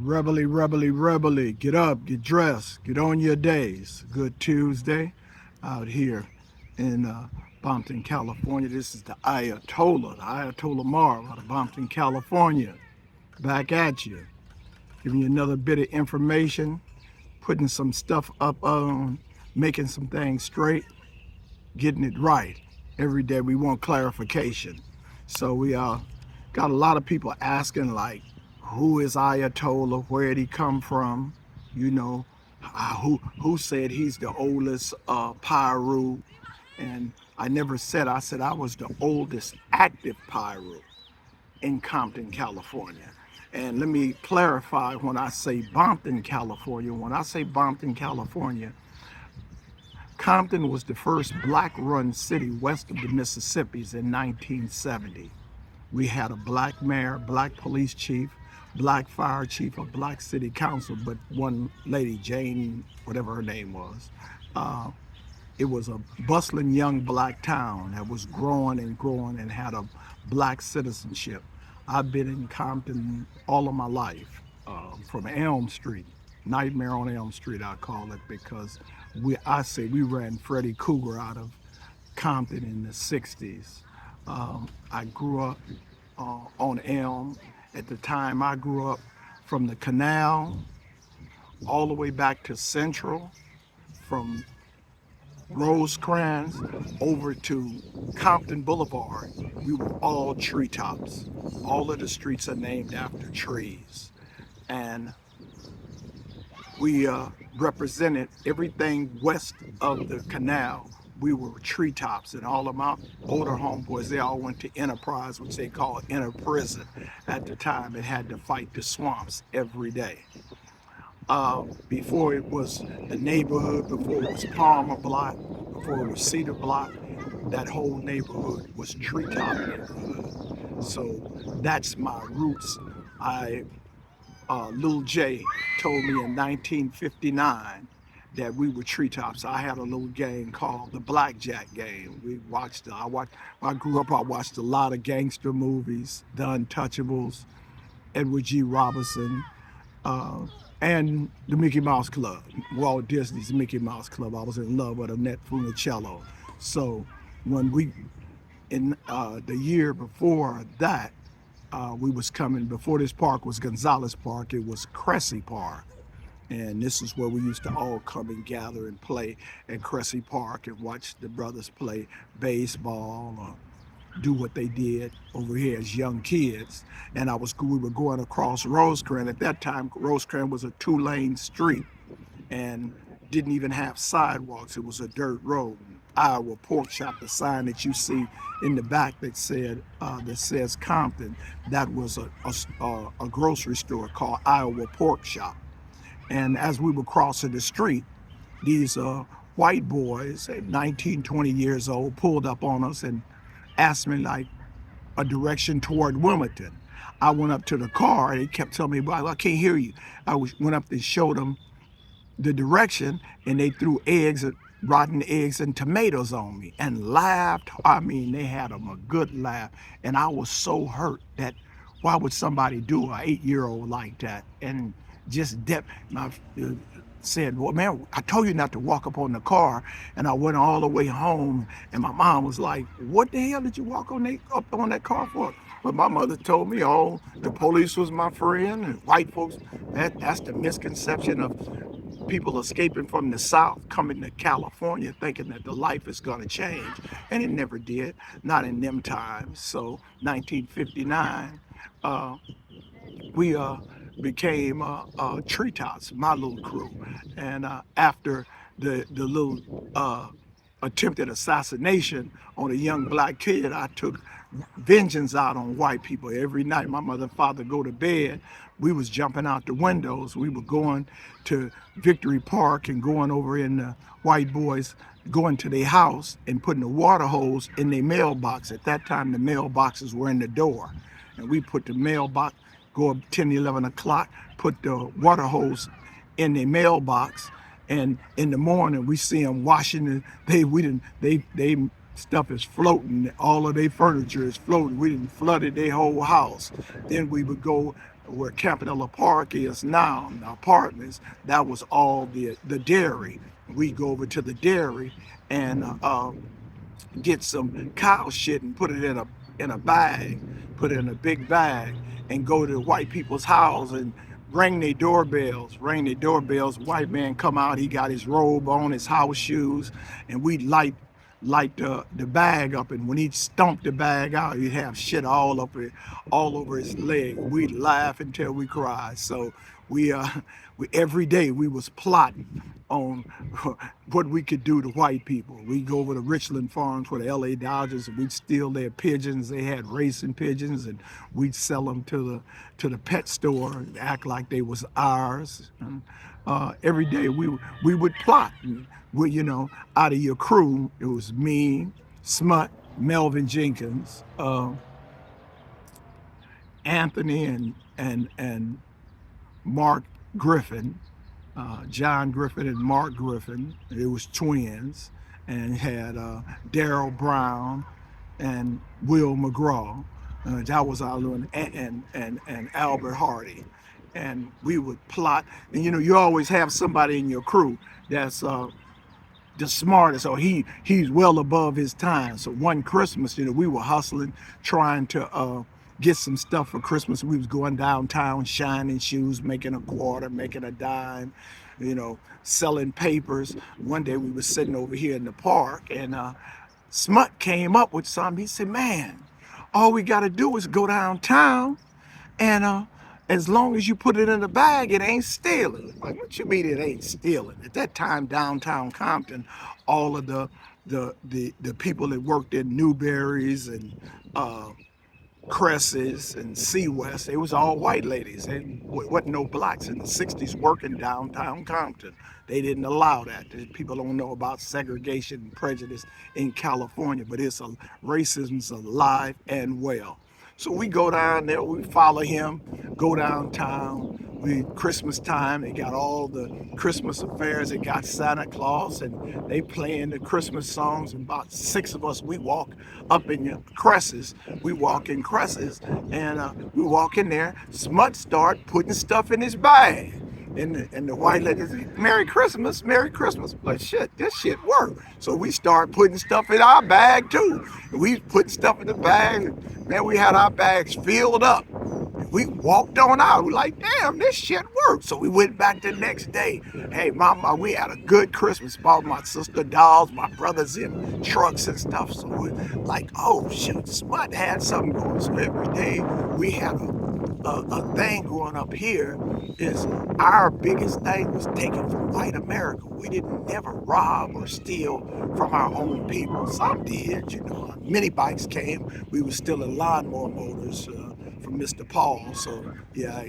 Rebelly. Get up, get dressed, get on your days. Good Tuesday out here in Bompton, California. This is the Ayatollah Marv out of Bompton, California. Back at you, giving you another bit of information, putting some stuff up on, making some things straight, getting it right. Every day we want clarification. So we got a lot of people asking like, who is Ayatollah? Where did he come from? You know, who said he's the oldest Piru? And I said I was the oldest active Piru in Compton, California. And let me clarify when I say Bompton, California. When I say Bompton, California, Compton was the first black-run city west of the Mississippis in 1970. We had a black mayor, black police chief, black fire chief, a black city council, but one lady, Jane, whatever her name was. It was a bustling young black town that was growing and had a black citizenship. I've been in Compton all of my life, from Elm Street, Nightmare on Elm Street, I call it, because we ran Freddy Krueger out of Compton in the 60s. I grew up on Elm. At the time, I grew up from the canal all the way back to Central, from Rosecrans over to Compton Boulevard. We were all treetops. All of the streets are named after trees. And we represented everything west of the canal. We were treetops, and all of my older homeboys, they all went to Enterprise, which they called Inner Prison. At the time, it had to fight the swamps every day. Before it was the neighborhood, before it was Palmer Block, before it was Cedar Block, that whole neighborhood was treetop neighborhood. So that's my roots. Lil J told me in 1959 that we were treetops. I had a little game called the Blackjack Game. When I grew up, I watched a lot of gangster movies, The Untouchables, Edward G. Robinson, and the Mickey Mouse Club, Walt Disney's Mickey Mouse Club. I was in love with Annette Funicello. So in the year before that, we was coming, before this park was Gonzalez Park, it was Cressy Park. And this is where we used to all come and gather and play at Cressy Park and watch the brothers play baseball or do what they did over here as young kids. And we were going across Rosecrans. At that time, Rosecrans was a 2-lane street and didn't even have sidewalks. It was a dirt road. Iowa Pork Shop, the sign that you see in the back that says Compton, that was a grocery store called Iowa Pork Shop. And as we were crossing the street, these white boys, 19, 20 years old, pulled up on us and asked me like a direction toward Wilmington. I went up to the car and he kept telling me, well, I can't hear you. Went up and showed them the direction, and they threw rotten eggs and tomatoes on me and laughed. I mean, they had them a good laugh. And I was so hurt that why would somebody do an 8-year-old like that? And just said, well, man, I told you not to walk up on the car. And I went all the way home, and my mom was like, what the hell did you walk up on that car for? But my mother told me, oh, the police was my friend, and white folks, that's the misconception of people escaping from the South coming to California thinking that the life is going to change. And it never did, not in them times. So 1959, we became treetops, my little crew. And after the little attempted assassination on a young black kid, I took vengeance out on white people. Every night my mother and father go to bed, we was jumping out the windows. We were going to Victory Park and going over in the white boys, going to their house and putting the water hose in their mailbox. At that time, the mailboxes were in the door. And we put the mailbox, go up 10, 11 o'clock, put the water hose in the mailbox, and in the morning we see them washing it. They stuff is floating, all of their furniture is floating. We didn't flooded their whole house. Then we would go where Campanella Park is now, the apartments, that was all the dairy. We go over to the dairy and get some cow shit and put it in a bag, put it in a big bag, and go to white people's house and ring their doorbells, ring their doorbells. White man come out, he got his robe on, his house shoes, and we light the bag up, and when he stomped the bag out, he'd have shit all over his leg. We'd laugh until we cried. So we we every day we was plotting on what we could do to white people. We'd go over to Richland Farms for the LA Dodgers, and we'd steal their pigeons. They had racing pigeons, and we'd sell them to the pet store and act like they was ours. And, every day we would plot. And we, out of your crew, it was me, Smut, Melvin Jenkins, Anthony, and Mark Griffin, John Griffin and Mark Griffin. It was twins, and had Daryl Brown and Will McGraw. That was our little, and Albert Hardy. And we would plot, and you always have somebody in your crew that's the smartest, or he's well above his time. So one Christmas, we were hustling, trying to get some stuff for Christmas. We was going downtown, shining shoes, making a quarter, making a dime, selling papers. One day we were sitting over here in the park, and Smut came up with something. He said, "Man, all we got to do is go downtown, and as long as you put it in a bag, it ain't stealing." Like, what you mean it ain't stealing? At that time, downtown Compton, all of the people that worked in Newberry's and Cresses and Sea West, it was all white ladies. There wasn't no blacks in the 60s working downtown Compton. They didn't allow that. People don't know about segregation and prejudice in California, but racism's alive and well. So we go down there, we follow him, go downtown. Christmas time, they got all the Christmas affairs. They got Santa Claus, and they playing the Christmas songs. And about 6 of us, we walk up in Cresses. We walk in Cresses, and we walk in there. Smut start putting stuff in his bag. And the white lady said, "Merry Christmas, Merry Christmas." But shit, this shit worked. So we start putting stuff in our bag too. We put stuff in the bag. Man, we had our bags filled up. We walked on out. We're like, damn, this shit worked. So we went back the next day. Hey, mama, we had a good Christmas. Bought my sister dolls, my brothers in trucks and stuff. So we're like, oh, shoot, Smut had something going. So every day we had a thing going up here. Is our biggest thing was taken from white America. We didn't never rob or steal from our own people. Some did, Mini bikes came. We were still in lawnmower motors from Mr. Paul. So yeah,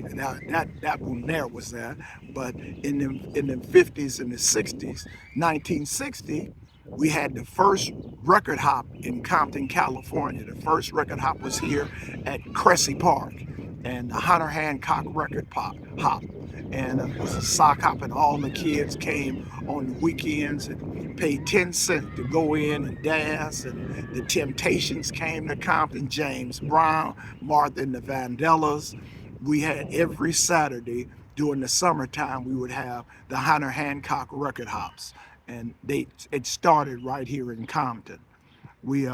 that one there was that. But in the 50s and the 60s, 1960, we had the first record hop in Compton, California. The first record hop was here at Cressy Park, and the Hunter Hancock record hop. And it was a sock hop, and all the kids came on the weekends and paid 10 cents to go in and dance. And the Temptations came to Compton, James Brown, Martha and the Vandellas. We had every Saturday during the summertime, we would have the Hunter Hancock record hops. And it started right here in Compton. We,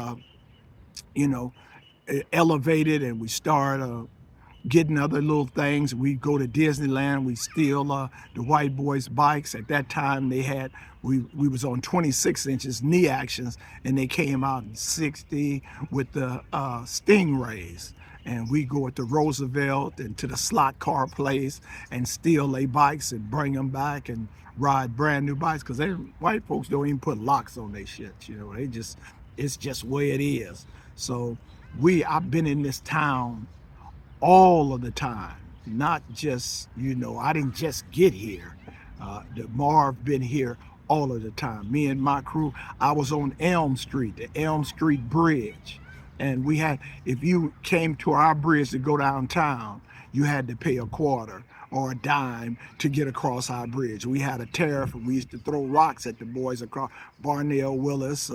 elevated, and we started getting other little things. We go to Disneyland. We steal the white boys' bikes. At that time, we was on 26 inches knee actions, and they came out in 60 with the Stingrays. And we go at the Roosevelt and to the slot car place and steal their bikes and bring them back and ride brand new bikes, because white folks don't even put locks on their shit. It's just where it is. So I've been in this town all of the time, not just, I didn't just get here. The Marv been here all of the time. Me and my crew, I was on Elm Street, the Elm Street Bridge. And if you came to our bridge to go downtown, you had to pay a quarter or a dime to get across our bridge. We had a tariff, and we used to throw rocks at the boys across. Barnell Willis,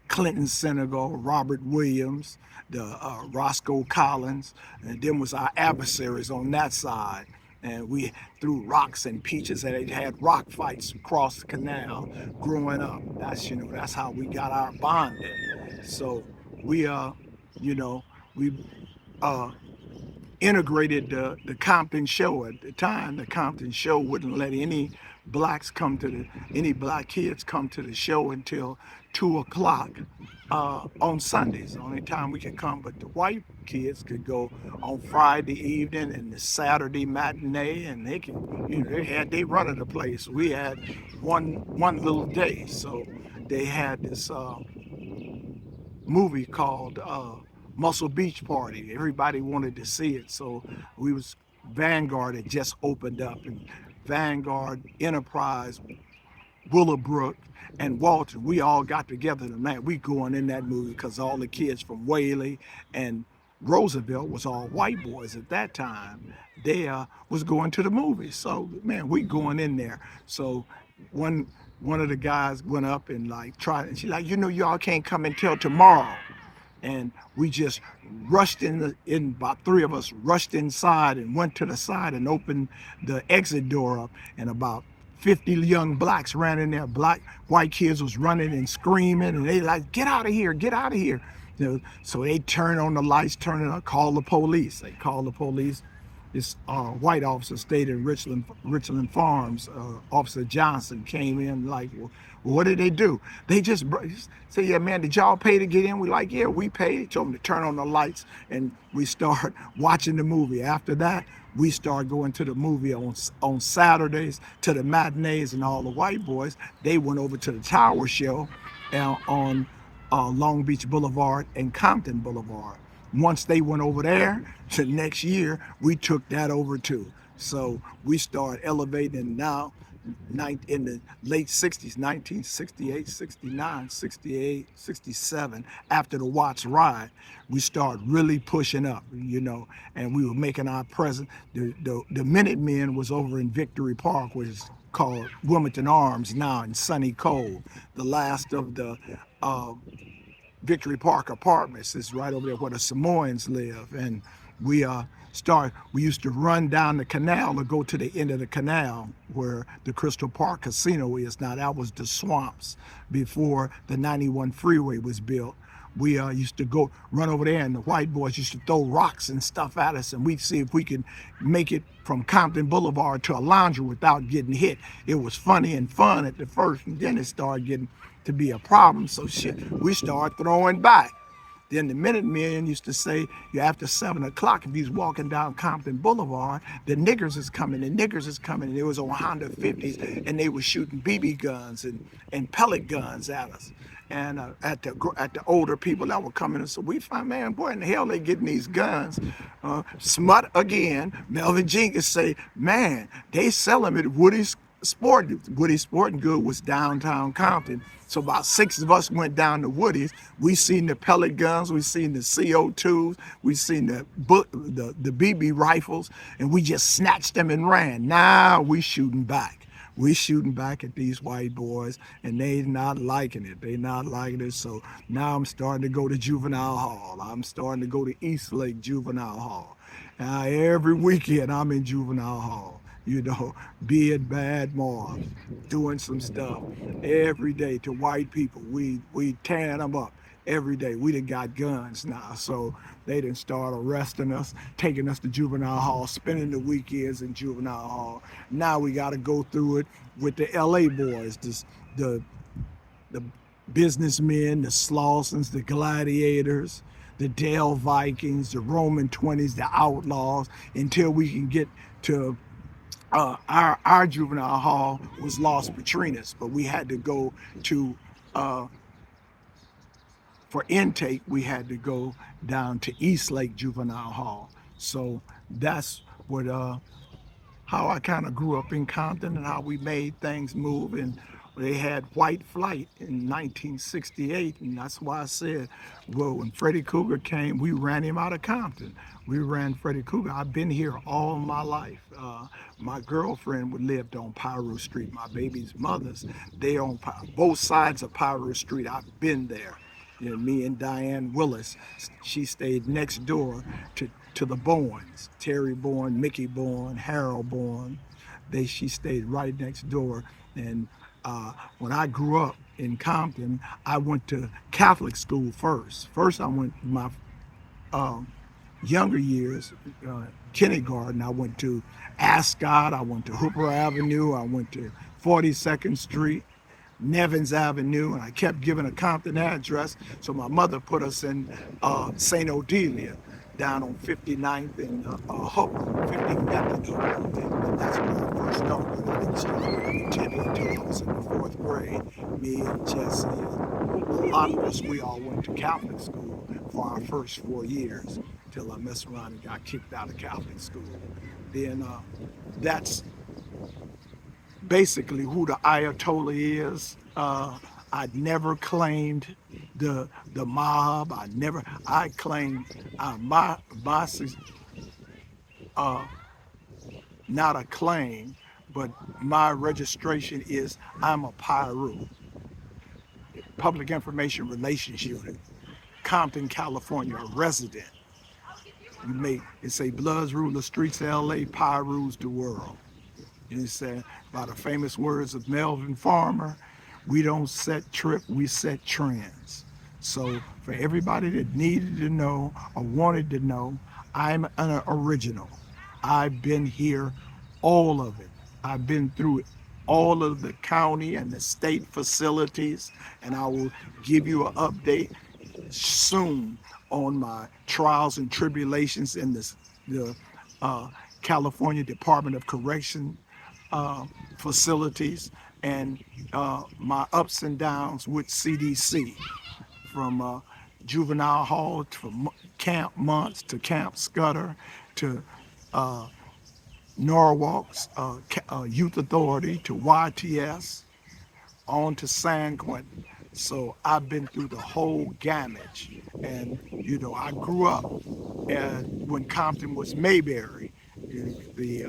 Clinton Senegal, Robert Williams, the Roscoe Collins, and then was our adversaries on that side. And we threw rocks and peaches, and they had rock fights across the canal growing up. That's how we got our bonding. So we you know, we uh, integrated the Compton show. At the time, the Compton show wouldn't let any black kids come to the show until 2 o'clock on Sundays. The only time we could come, but the white kids could go on Friday evening and the Saturday matinee, and they could, they run of the place. We had one little day, so they had this movie called Muscle Beach Party. Everybody wanted to see it, so we was Vanguard had just opened up, and Vanguard, Enterprise, Willowbrook, and Walton, we all got together. And man, we going in that movie because all the kids from Whaley and Roosevelt was all white boys at that time. They was going to the movies, so man, we going in there. So one one of the guys went up and like tried, and she like, y'all can't come until tomorrow. And we just rushed in about three of us rushed inside and went to the side and opened the exit door up, and about 50 young blacks ran in there. White kids was running and screaming, and they like, get out of here, get out of here. So they turned on the lights, turn it on, call the police. They called the police. This white officer stayed in Richland Farms. Officer Johnson came in like, well, what did they do? They just say, yeah, man, did y'all pay to get in? We like, yeah, we paid. Told them to turn on the lights, and we start watching the movie. After that, we start going to the movie on Saturdays, to the matinees, and all the white boys, they went over to the Tower Show on Long Beach Boulevard and Compton Boulevard. Once they went over there, to next year, we took that over too. So we started elevating, and now in the late 60s, 1968, 69, 68, 67, after the Watts riot, we started really pushing up, and we were making our presence. The Minutemen was over in Victory Park, which is called Wilmington Arms now, in Sunny Cove. The last of the Victory Park Apartments is right over there where the Samoans live. And we used to run down the canal to go to the end of the canal where the Crystal Park Casino is now. That was the swamps before the 91 freeway was built. We used to go run over there, and the white boys used to throw rocks and stuff at us, and we'd see if we could make it from Compton Boulevard to a lounger without getting hit. It was funny and fun at the first, and then it started getting to be a problem. So we started throwing back. Then the Minutemen used to say, after 7 o'clock, if he's walking down Compton Boulevard, the niggers is coming, and it was on Honda 50s, and they were shooting BB guns and pellet guns at us. And at the older people that were coming, and so we find, man, boy, in the hell they getting these guns? Smut again. Melvin Jenkins say, man, they sell them at Woody's Sporting Good was downtown Compton. So about 6 of us went down to Woody's. We seen the pellet guns, we seen the CO2s, we seen the BB rifles, and we just snatched them and ran. Now we shooting back. We shooting back at these white boys, and they not liking it. They not liking it. So now I'm starting to go to juvenile hall. I'm starting to go to Eastlake Juvenile Hall. Every weekend I'm in juvenile hall. Be it bad Marv, doing some stuff every day to white people. We tearing them up every day. We done got guns now, so they done start arresting us, taking us to juvenile hall, spending the weekends in juvenile hall. Now we got to go through it with the LA boys, the businessmen, the Slausons, the Gladiators, the Dale Vikings, the Roman 20s, the Outlaws, until we can get to our juvenile hall was Los Patrinas, but we had to go to for intake, we had to go down to Eastlake Juvenile Hall. So that's what how I kind of grew up in Compton and how we made things move. And they had white flight in 1968, and that's why I said, well, when Freddy Krueger came, we ran him out of Compton. We ran Freddy Krueger. I've been here all my life. My girlfriend lived on Piru Street. My baby's mothers, they on both sides of Piru Street. I've been there. Me and Diane Willis, she stayed next door to the Bournes, Terry Bourne, Mickey Bourne, Harold Bourne. She stayed right next door. And when I grew up in Compton, I went to Catholic school first. First, I went my um, younger years, kindergarten. I went to Ascot. I went to Hooper Avenue. I went to 42nd Street. Nevins Avenue, and I kept giving a Compton address. So my mother put us in St. Odelia, down on 59th and Hook, 50th Avenue. And that's where I first started. I didn't start attending until I was in the fourth grade. Me and Jesse and a lot of us, we all went to Catholic school for our first 4 years till I messed around and got kicked out of Catholic school. Then that's basically who the Ayatollah is. I never claimed the mob. I claimed my not a claim, but my registration is I'm a Piru, Public Information Relations Unit, Compton, California, a resident. You may say Bloods rule the streets of LA, Piru's the world. And he said, by the famous words of Melvin Farmer, we don't set trip, we set trends. So for everybody that needed to know or wanted to know, I'm an original. I've been here, all of it. I've been through all of the county and the state facilities, and I will give you an update soon on my trials and tribulations in the California Department of Correction facilities, and my ups and downs with CDC, from juvenile hall to Camp Months to Camp Scudder to Norwalk's Youth Authority to YTS on to San Quentin. So I've been through the whole gamut. And, I grew up when Compton was Mayberry. The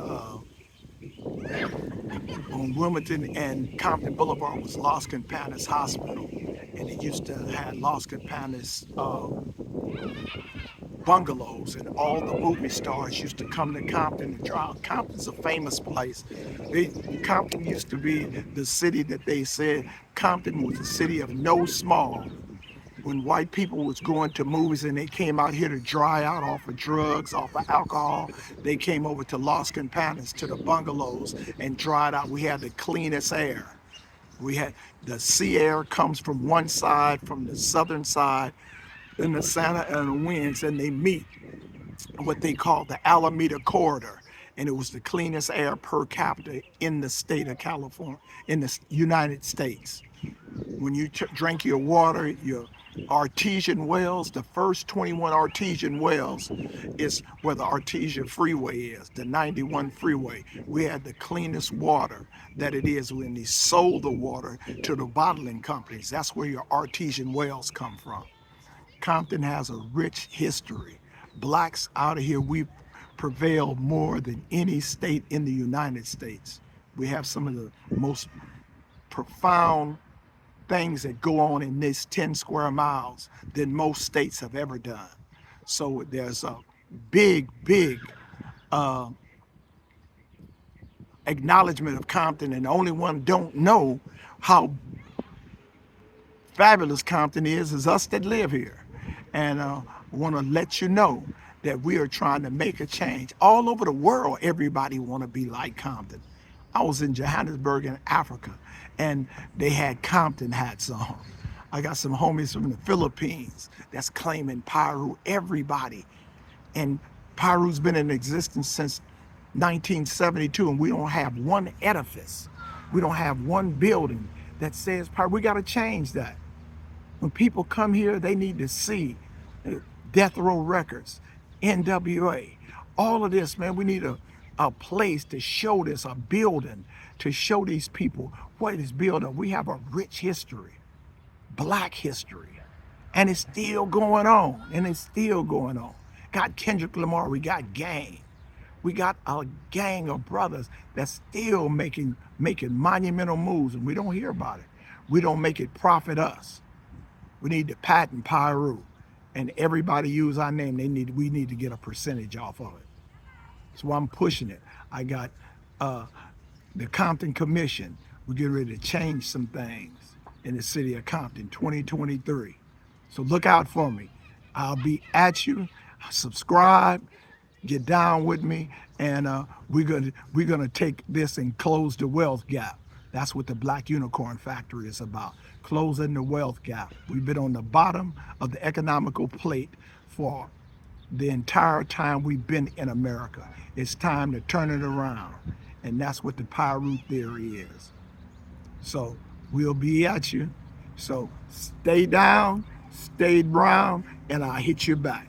on Wilmington and Compton Boulevard was Los Campanas Hospital, and it used to have Los Campanas bungalows, and all the movie stars used to come to Compton and draw. Compton's a famous place. Compton used to be the city that they said Compton was a city of no small. When white people was going to movies and they came out here to dry out off of drugs, off of alcohol, they came over to Los Campanas, to the bungalows, and dried out. We had the cleanest air. We had the sea air comes from one side, from the southern side, in the Santa and the winds, and they meet what they call the Alameda Corridor. And it was the cleanest air per capita in the state of California, in the United States. When you drank your water, your artesian wells, the first 21 artesian wells is where the Artesia Freeway is, the 91 freeway. We had the cleanest water that it is when they sold the water to the bottling companies. That's where your artesian wells come from. Compton has a rich history. Blacks out of here, we prevail more than any state in the United States. We have some of the most profound things that go on in this 10 square miles than most states have ever done. So there's a big acknowledgement of Compton, and the only one don't know how fabulous Compton is us that live here. And I want to let you know that we are trying to make a change. All over the world, everybody want to be like Compton. I was in Johannesburg in Africa, and they had Compton hats on. I got some homies from the Philippines that's claiming Piru, everybody. And Piru's been in existence since 1972, and we don't have one edifice. We don't have one building that says Piru. We got to change that. When people come here, they need to see Death Row Records, NWA, all of this, man. We need a place to show this, a building to show these people what is built up. We have a rich history, black history, and it's still going on, Got Kendrick Lamar, we got Gang. We got a gang of brothers that's still making monumental moves, and we don't hear about it. We don't make it profit us. We need to patent Piru, and everybody use our name. We need to get a percentage off of it. So I'm pushing it. I got uh, the Compton Commission. We're getting ready to change some things in the city of Compton, 2023. So look out for me. I'll be at you. Subscribe, get down with me, and we're gonna take this and close the wealth gap. That's what the Black Unicorn Factory is about, closing the wealth gap. We've been on the bottom of the economical plate for the entire time we've been in America. It's time to turn it around, and that's what the Piru theory is. So we'll be at you. So stay down, stay brown, and I'll hit you back.